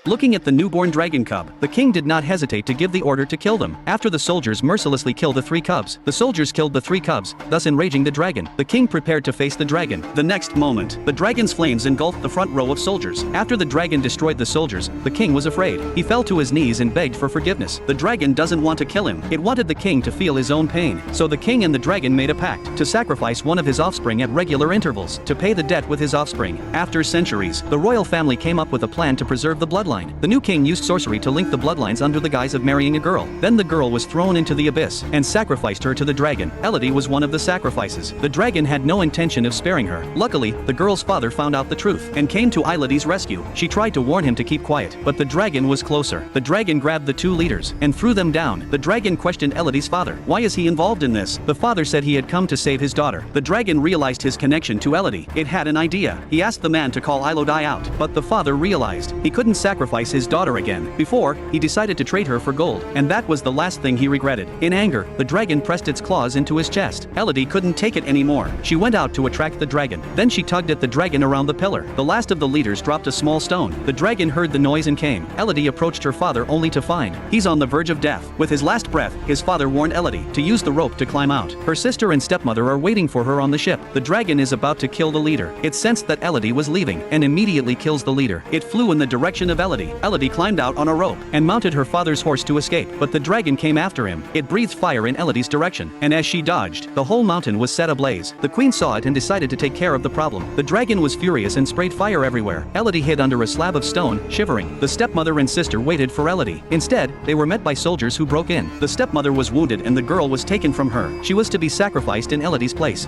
Looking at the newborn dragon cub, the king did not hesitate to give the order to kill them. After the soldiers mercilessly killed the 3 cubs, the soldiers killed the 3 cubs, thus enraging the dragon. The king prepared to face the dragon. The next moment, the dragon's flames engulfed the front row of soldiers. After the dragon destroyed the soldiers, the king was afraid. He fell to his knees and begged for forgiveness. The dragon doesn't want to kill him. It wanted the king to feel his own pain. So the king and the dragon made a pact to sacrifice one of his offspring at regular intervals to pay the debt with his offspring. After centuries, the royal family came up with a plan to preserve the bloodline. The new king used sorcery to link the bloodlines under the guise of marrying a girl. Then the girl was thrown into the abyss and sacrificed her to the dragon. Elodie was one of the sacrifices. The dragon had no intention of sparing her. Luckily, the girl's father found out the truth and came to Elodie's rescue. She tried to warn him to keep quiet, but the dragon was closer. The dragon grabbed the 2 leaders and threw them down. The dragon questioned Elodie's father. Why is he involved in this? The father said he had come to save his daughter. The dragon realized his connection to Elodie. It had an idea. He asked the man to call Elodie out, but the father realized he couldn't sacrifice his daughter again. Before, he decided to trade her for gold, and that was the last thing he regretted. In anger, the dragon pressed its claws into his chest. Elodie couldn't take it anymore. She went out to attract the dragon. Then she tugged at the dragon around the pillar. The last of the leaders dropped a small stone. The dragon heard the noise and came. Elodie approached her father only to find he's on the verge of death. With his last breath, his father warned Elodie to use the rope to climb out. Her sister and stepmother are waiting for her on the ship. The dragon is about to kill the leader. It sensed that Elodie was leaving and immediately kills the leader. It flew in the direction of Elodie. Elodie climbed out on a rope and mounted her father's horse to escape, but the dragon came after him. It breathed fire in Elodie's direction, and as she dodged, the whole mountain was set ablaze. The queen saw it and decided to take care of the problem. The dragon was furious and sprayed fire everywhere. Elodie hid under a slab of stone, shivering. The stepmother and sister waited for Elodie. Instead, they were met by soldiers who broke in. The stepmother was wounded and the girl was taken from her. She was to be sacrificed in Elodie's place.